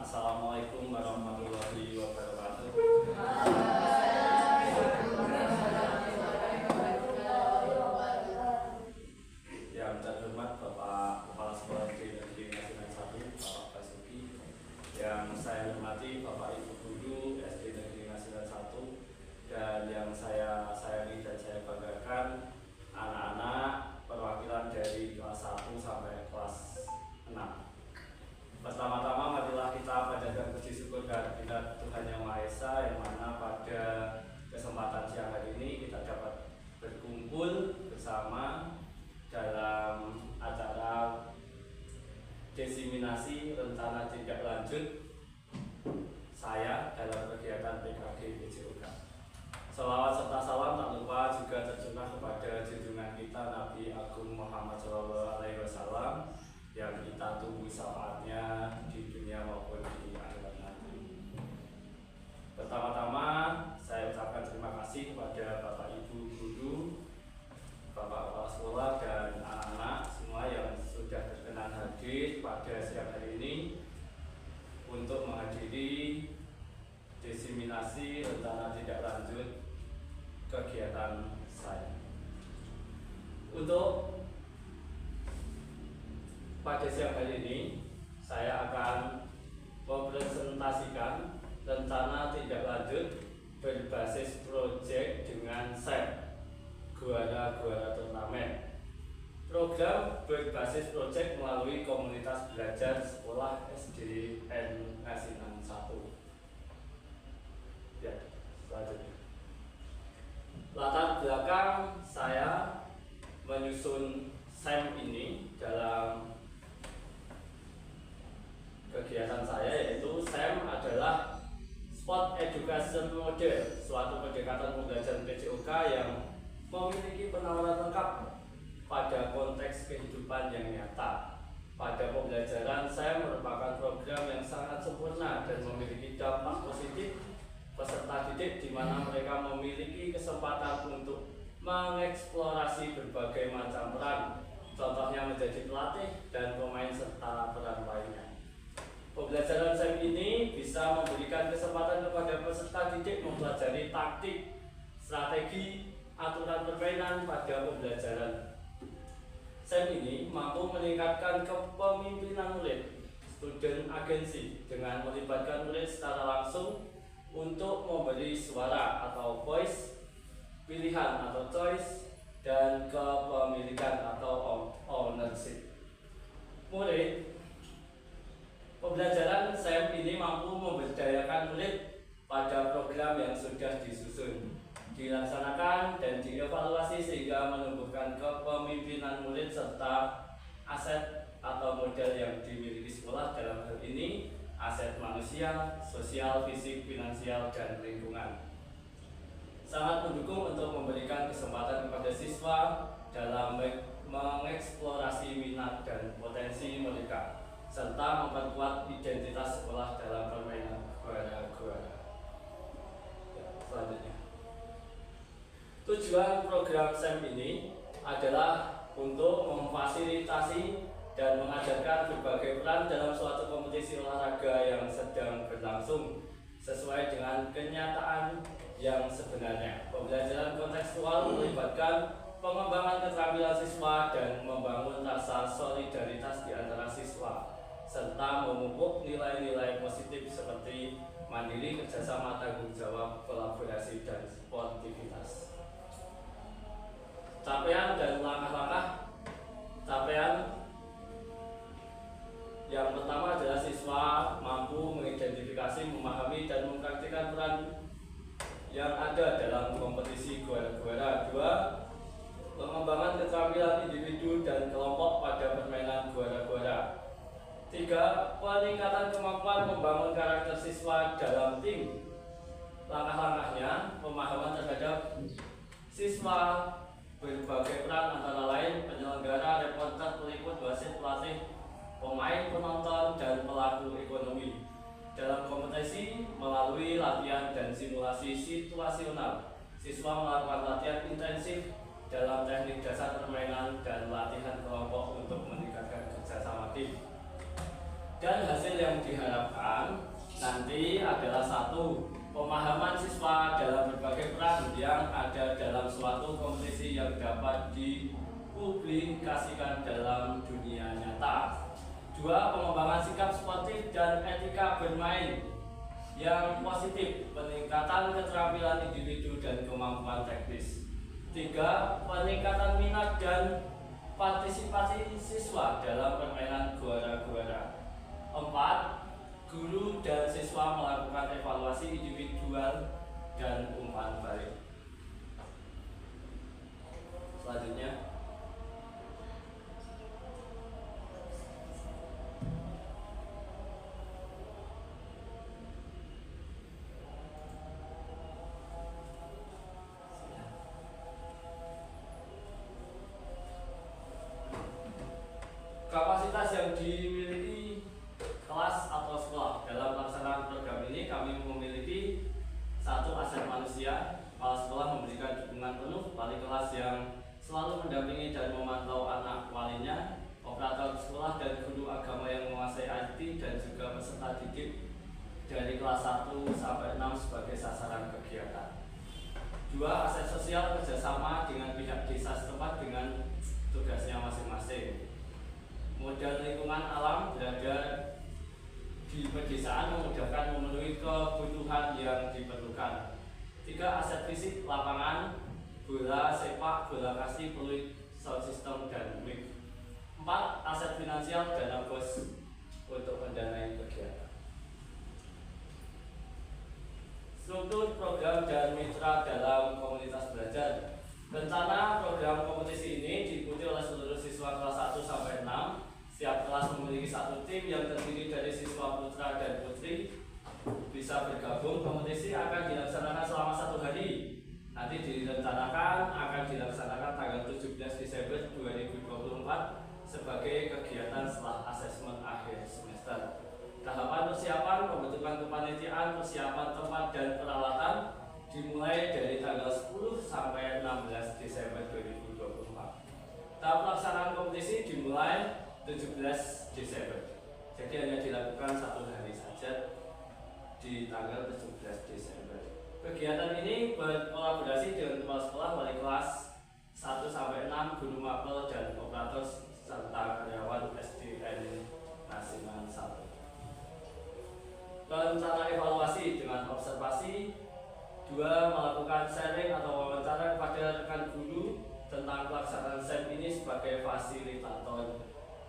Assalamualaikum warahmatullahi wabarakatuh. Yang terhormat Bapak Kepala Sekolah Negeri Nasional 1, Bapak Basuki. Yang saya hormati Bapak Ibu Guru SD Negeri Nasional 1, dan yang saya sayangi dan saya banggakan anak-anak perwakilan dari kelas 1 sampai kelas 6. Pertama-tama marilah kita panjatkan puji syukur kehadirat Tuhan Yang Maha Esa, yang mana pada kesempatan siang hari ini kita dapat berkumpul bersama dalam acara desiminasi rencana tindak lanjut saya dalam kegiatan PKG PJOK. Selawat serta salam tak lupa juga tercurah kepada junjungan kita Nabi Agung Muhammad SAW, yang kita tunggu syafaatnya di dunia maupun di akhirat nanti. Pertama-tama saya ucapkan terima kasih kepada Bapak Ibu Guru, Bapak Kepala Sekolah, dan anak-anak semua yang sudah berkenan hadir pada siang hari ini untuk menghadiri desiminasi rencana tindak lanjut kegiatan saya. Untuk pada siang hari ini, saya akan mempresentasikan rencana tindak lanjut berbasis proyek dengan SEP, Guara-Guara Turnamen. Program berbasis proyek melalui komunitas belajar sekolah SDN Ngasinan 1. Ya, selanjutnya. Latar belakang saya menyusun SEM ini dalam kegiatan saya, yaitu SEM adalah Sport Education Model, suatu pendekatan pembelajaran PJOK yang memiliki penawaran lengkap pada konteks kehidupan yang nyata. Pada pembelajaran, saya merupakan program yang sangat sempurna dan memiliki dampak positif peserta didik, di mana mereka memiliki kesempatan untuk mengeksplorasi berbagai macam peran, contohnya menjadi pelatih dan pemain serta peran lainnya. Pembelajaran SEM ini bisa memberikan kesempatan kepada peserta didik mempelajari taktik, strategi, aturan permainan pada pembelajaran. SEM ini mampu meningkatkan kepemimpinan murid, student agency, dengan melibatkan murid secara langsung untuk memberi suara atau voice, pilihan atau choice, dan kepemilikan atau ownership. Pembelajaran SEM ini mampu memberdayakan murid pada program yang sudah disusun, dilaksanakan, dan dievaluasi sehingga menumbuhkan kepemimpinan murid serta aset atau modal yang dimiliki sekolah, dalam hal ini aset manusia, sosial, fisik, finansial, dan lingkungan. Sangat mendukung untuk memberikan kesempatan kepada siswa dalam mengeksplorasi minat dan potensi mereka, serta memperkuat identitas sekolah dalam permainan guara-guara. Selanjutnya, tujuan program SEM ini adalah untuk memfasilitasi dan mengajarkan berbagai peran dalam suatu kompetisi olahraga yang sedang berlangsung sesuai dengan kenyataan yang sebenarnya. Pembelajaran kontekstual melibatkan pengembangan keterampilan siswa dan membangun rasa solidaritas di antara siswa, serta memupuk nilai-nilai positif seperti mandiri, kerjasama, tanggung jawab, kolaborasi, dan sportivitas. Capaian dan langkah-langkah capaian yang pertama adalah siswa mampu mengidentifikasi, memahami, dan mempraktikkan peran yang ada dalam kompetisi guara-guara. 2. Pengembangan keterampilan individu dan kelompok pada permainan guara-guara. 3. Peningkatan kemampuan membangun karakter siswa dalam tim. Langkah-langkahnya: pemahaman terhadap siswa berbagai peran, antara lain penyelenggara, reporter, peliput, wasit, pelatih, pemain, penonton, dan pelaku ekonomi. Dalam kompetisi, melalui latihan dan simulasi situasional, siswa melakukan latihan intensif dalam teknik dasar permainan dan latihan kelompok untuk meningkatkan kerjasama tim. Dan hasil yang diharapkan nanti adalah satu, pemahaman siswa dalam berbagai peran yang ada dalam suatu kompetisi yang dapat dipublikasikan dalam dunia nyata. Dua, pengembangan sikap sportif dan etika bermain yang positif, peningkatan keterampilan individu dan kemampuan teknis. Tiga, peningkatan minat dan partisipasi siswa dalam permainan guara-guara. Empat, guru dan siswa melakukan evaluasi individual dan umpan balik. Selanjutnya, kapasitas yang dimiliki kelas atau sekolah. Dalam pelaksanaan program ini kami memiliki satu, aset manusia. Kepala sekolah memberikan dukungan penuh wali kelas yang selalu mendampingi dan memantau anak walinya, operator sekolah dan guru agama yang menguasai IT, dan juga peserta didik dari kelas 1 sampai 6 sebagai sasaran kegiatan. Dua, aset sosial, kerjasama dengan pihak desa setempat dengan tugasnya masing-masing. Modal lingkungan alam berada di pedesaan memudahkan memenuhi kebutuhan yang diperlukan. Tiga, aset fisik, lapangan, bola sepak, bola kasti, peluit, sound system, dan mic. Empat, aset finansial, dana bos untuk mendanai kegiatan. Struktur program dan mitra dalam komunitas belajar. Rencana program kompetisi ini diikuti oleh seluruh siswa kelas 1 sampai 6. Setiap kelas memiliki satu tim yang terdiri dari siswa putra dan putri. Bisa bergabung. Kompetisi akan dilaksanakan selama 1 hari. Nanti direncanakan akan dilaksanakan tanggal 17 Desember 2024 sebagai kegiatan setelah asesmen akhir semester. Tahapan persiapan, pembentukan kepanitiaan, persiapan tempat dan peralatan dimulai dari tanggal 10 sampai 16 Desember 2024. Tahap pelaksanaan kompetisi dimulai 17 Desember. Jadi hanya dilakukan 1 hari saja di tanggal 17 Desember. Kegiatan ini berkolaborasi dengan kepala sekolah, wali kelas 1 sampai 6, guru mapel dan operator serta karyawan SDN Nasional 1. Rencana evaluasi dengan observasi. Dua, melakukan sharing atau wawancara kepada rekan guru tentang pelaksanaan SEM ini sebagai fasilitator,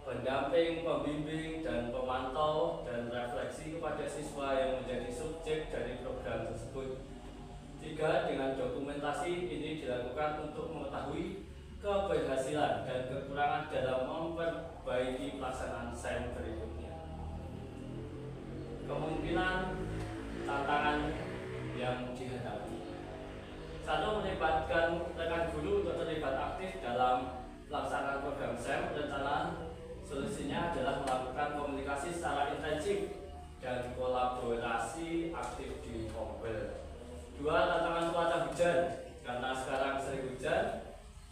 pendamping, pembimbing, dan pemantau, dan refleksi kepada siswa yang menjadi subjek dari program tersebut. Tiga, dengan dokumentasi ini dilakukan untuk mengetahui keberhasilan dan kekurangan dalam memperbaiki pelaksanaan SEM berikutnya. Kemungkinan tantangan yang dihadapi. Satu, melibatkan rekan guru untuk terlibat aktif dalam pelaksanaan program SEM. Rencana solusinya adalah melakukan komunikasi secara intensif dan kolaborasi aktif di Kompel. Dua, tantangan cuaca hujan. Karena sekarang sering hujan,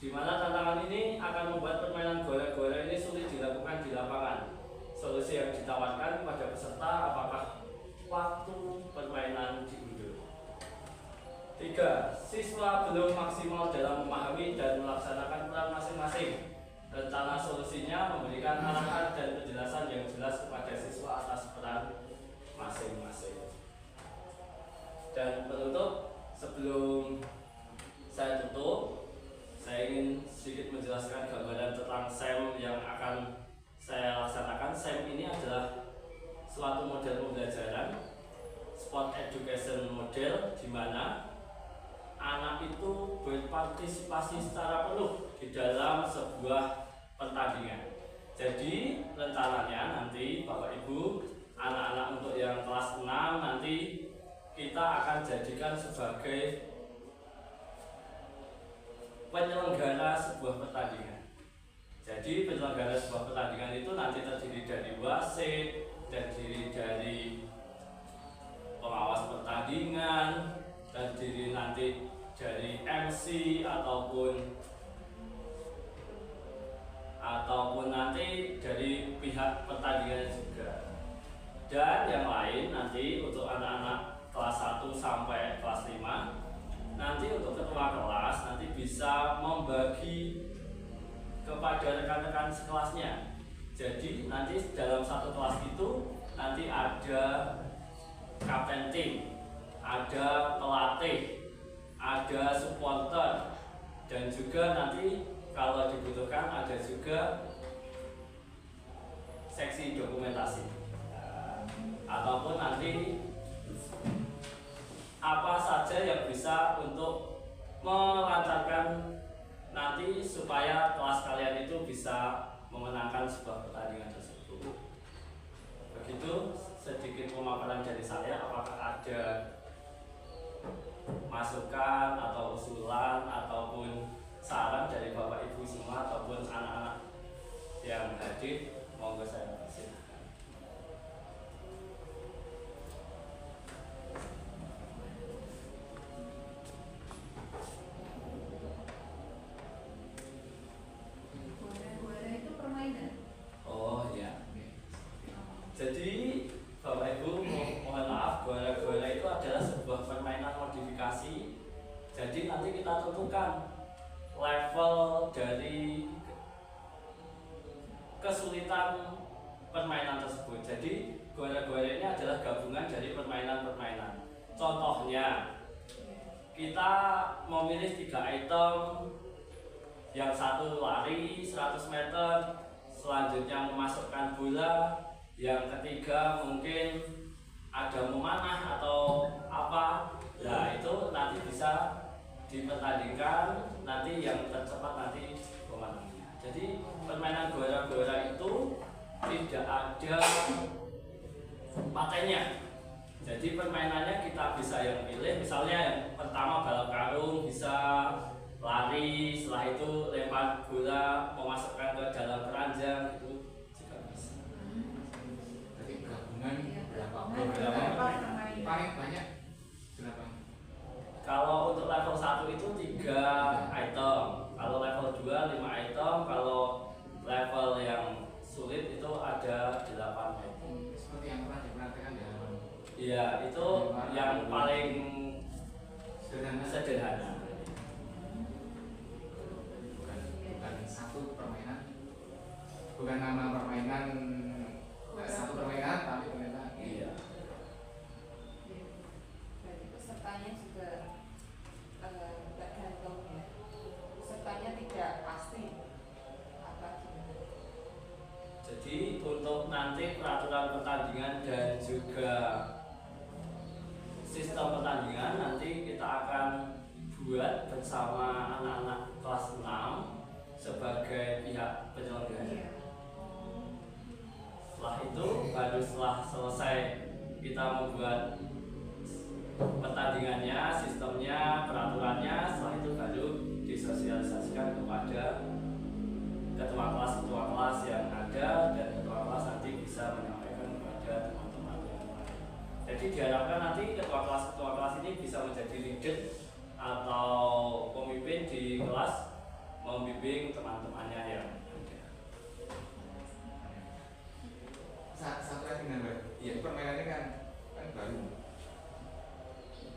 di mana tantangan ini akan membuat permainan gora-gora ini sulit dilakukan di lapangan. Solusi yang ditawarkan kepada peserta, apakah waktu permainan diundur. Tiga, siswa belum maksimal dalam memahami dan melaksanakan peran masing-masing. Rencana solusinya memberikan arahan dan penjelasan yang jelas kepada siswa atas peran masing-masing. Dan penutup, sebelum saya tutup, saya ingin sedikit menjelaskan gambaran tentang SEM yang akan saya laksanakan. SEM ini adalah suatu model pembelajaran, sport education model, di mana anak itu berpartisipasi secara penuh di dalam sebuah pertandingan. Jadi rencananya nanti Bapak Ibu, anak-anak untuk yang kelas 6 nanti kita akan jadikan sebagai penyelenggara sebuah pertandingan. Jadi penyelenggara sebuah pertandingan itu nanti terdiri dari wasit, terdiri dari pengawas pertandingan, terdiri nanti dari MC ataupun nanti dari pihak pertandingan juga. Dan yang lain nanti untuk anak-anak kelas 1 sampai kelas 5, nanti untuk ketua kelas nanti bisa membagi kepada rekan-rekan sekelasnya. Jadi nanti dalam satu kelas itu nanti ada kapten tim, ada pelatih, ada supporter, dan juga nanti kalau dibutuhkan ada juga seksi dokumentasi. Ataupun nanti apa saja yang bisa untuk melancarkan nanti supaya kelas kalian itu bisa memenangkan sebuah pertandingan tersebut. Begitu sedikit pemaparan dari saya. Apakah ada masukan atau usulan ataupun saran dari Bapak Ibu semua ataupun anak-anak yang hadir? Monggo saya persilahkan. Jadi Bapak Ibu mohon maaf, gola-gola itu adalah sebuah permainan modifikasi. Jadi nanti kita tentukan level dari kesulitan permainan tersebut. Jadi gola-gola ini adalah gabungan dari permainan-permainan. Contohnya kita memilih 3 item, yang satu lari 100 meter, selanjutnya memasukkan bola, yang ketiga mungkin ada memanah atau apa. Nah itu nanti bisa dipertandingkan, nanti yang tercepat nanti pemenangnya. Jadi permainan gora-gora itu tidak ada patennya. Jadi permainannya kita bisa yang pilih, misalnya yang pertama balap karung, bisa lari, setelah itu lempar bola, memasukkan ke dalam keranjang gitu. Berapa? Paling banyak berapa? Kalau untuk level 1 itu 3 item, kalau level 2 5 item, kalau level yang sulit itu ada 8 item. Seperti yang pernah diperhatikan ya? Iya, itu yang paling sederhana. Bukan satu permainan, bukan nama permainan, satu permainan tapi permainan. Iya. Berarti pesertanya juga tergantung ya. Pesertanya tidak pasti apa gimana. Jadi untuk nanti peraturan pertandingan dan juga sistem pertandingan nanti kita akan buat bersama anak-anak kelas 6 sebagai pihak penyelenggara. Setelah itu baru setelah selesai kita membuat pertandingannya, sistemnya, peraturannya, setelah itu baru disosialisasikan kepada ketua kelas yang ada, dan ketua kelas nanti bisa menyampaikan kepada teman-teman yang lain. Jadi diharapkan nanti ketua kelas ini bisa menjadi leader atau pemimpin di kelas, membimbing teman-temannya yang ada. Satu lagi nambah, ya permainan ini kan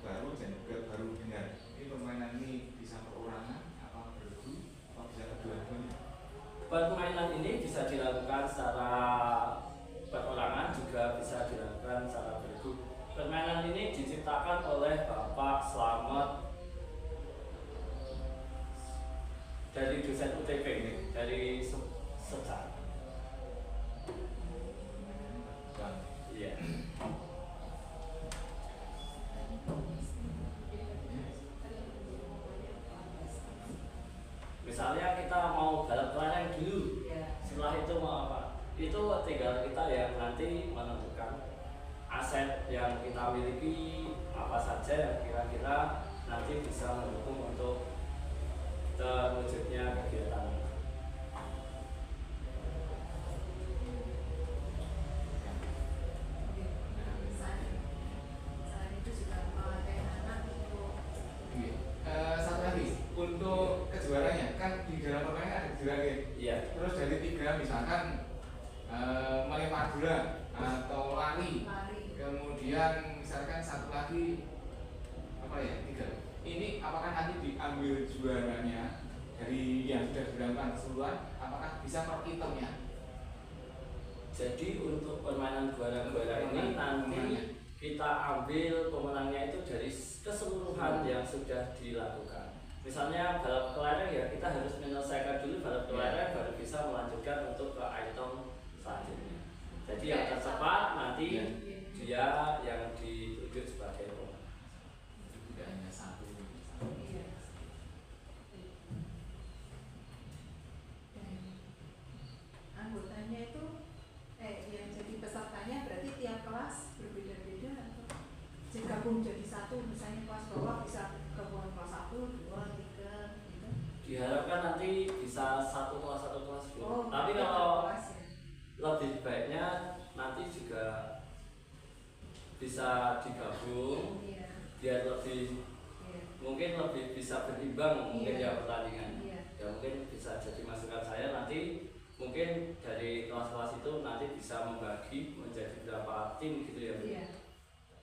baru dan juga baru dengar. Ini permainan ini bisa perorangan, apa bergu, apa bisa kedua-duanya? Permainan ini bisa dilakukan secara perorangan, juga bisa dilakukan secara bergu. Permainan ini diciptakan oleh Bapak Slamet dari dosen UTP, dari sejarah. Iya. Misalnya kita mau balap layang dulu, setelah itu mau apa? Itu tinggal kita yang nanti menentukan aset yang kita miliki apa saja yang kira-kira nanti bisa mendukung untuk terwujudnya kegiatan. Satu lagi untuk kejuaraannya kan di dalam permainan ada kejuaraan ya. Iya. Terus dari 3 misalkan melempar bola atau lari ambil juaranya dari yang sudah dilakukan keseluruhan, apakah bisa per itemnya? Jadi untuk permainan guara-guara ini nanti kita ambil pemenangnya itu dari keseluruhan yang sudah dilakukan. Misalnya balap kelereng ya kita harus menyelesaikan dulu balap kelereng baru bisa melanjutkan untuk ke item selanjutnya. Jadi yang tercepat nanti dia yang ditunjuk sebagai pemenang. Tidak hanya satu. Iya. Dan anggotanya itu yang jadi pesertanya berarti tiap kelas berbeda-beda atau gabung jadi satu, misalnya kelas bawah bisa gabungan kelas 1, 2, 3 gitu. Diharapkan nanti bisa satu kelas Oh, tapi beda kalau kelas ya. lebih baiknya nanti juga bisa digabung Iya. biar lebih Iya. mungkin lebih bisa berimbang mungkin Iya. ya pertandingan. Iya. Ya mungkin bisa jadi masukan saya nanti mungkin dari kelas-kelas itu nanti bisa membagi menjadi berapa tim gitu ya. Iya.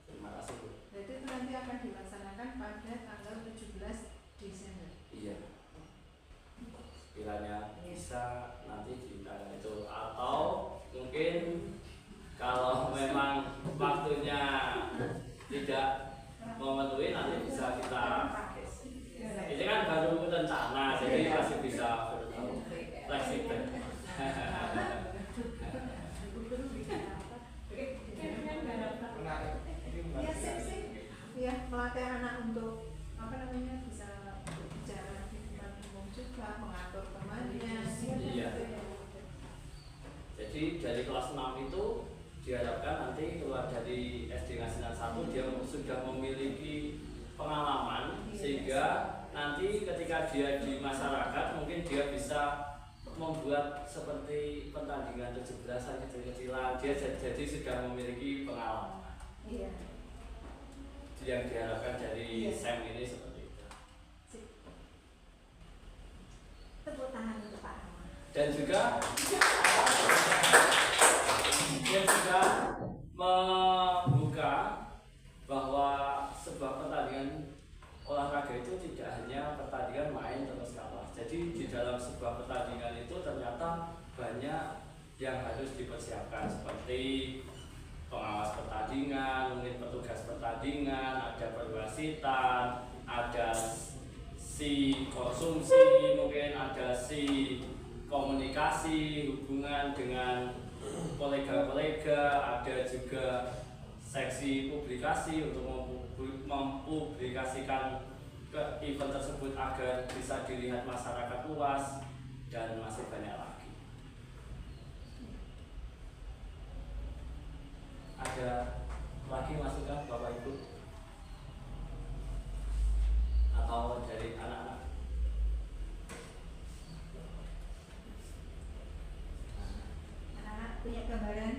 Terima kasih Bu. Berarti itu nanti akan dilaksanakan pada tanggal 17 Desember. Iya. Sekiranya Iya. bisa nanti di tanggal itu atau mungkin kalau memang waktunya tidak memenuhi nanti bisa kita ini kan baru rencana jadi masih bisa fleksibel. Menarik. Ini menarik. Iya, sip. Ya, melatih anak untuk bisa berbicara di depan umum juga, mengatur temannya. Iya. Jadi dari kelas 6 itu diharapkan nanti keluar dari SD Ngasinan 1 dia sudah memiliki pengalaman sehingga nanti ketika dia di masyarakat mungkin dia bisa membuat seperti pertandingan 17-an kecil-kecilan dia jadi sudah memiliki pengalaman. Iya. Yang diharapkan dari Iya. SEM ini seperti itu. Tepuk tangan untuk Pak Rama. Dan juga dia juga membuka bahwa sebuah pertandingan olahraga itu tidak hanya pertandingan main terus kalah. Jadi di dalam sebuah pertandingan itu ternyata banyak yang harus dipersiapkan seperti pengawas pertandingan, mungkin petugas pertandingan, ada perwasitan, ada si konsumsi, mungkin ada si komunikasi, hubungan dengan kolega-kolega, ada juga seksi publikasi untuk mempublikasikan ke event tersebut agar bisa dilihat masyarakat luas dan masih banyak lagi. Ada lagi masukan Bapak Ibu atau dari anak-anak? Anak-anak punya gambaran?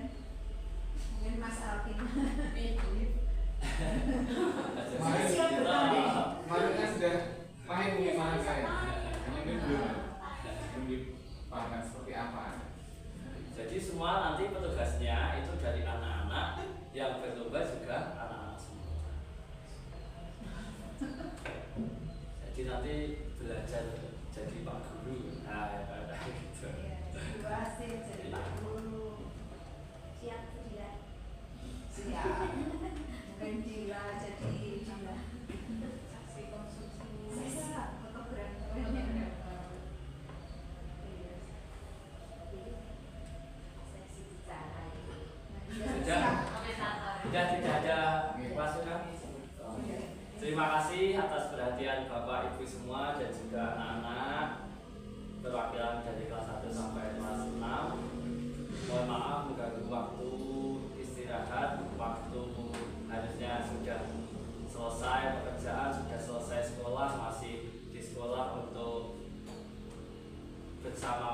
Mungkin Mas Alvin. Kemarin kan sudah main mengisahkan saya, hanya ini belum dipahami seperti apa. Jadi semua nanti petugasnya itu dari anak-anak yang berlomba juga anak-anak semua. Jadi nanti belajar jadi Pak Guru. Nah, kayak gitu. Ibu Asih jadi Pak Guru. Siap tidak? Siap. Mungkin Dila jadi Dila. Saksi konsumsi. Siap. Fotografer. Sudah tidak ada masukan. Terima kasih atas perhatian Bapak Ibu semua dan juga anak-anak perwakilan dari kelas 1 sampai kelas 6. Mohon maaf mengganggu waktu istirahat, waktu harusnya sudah selesai pekerjaan, sudah selesai sekolah, masih di sekolah untuk bersama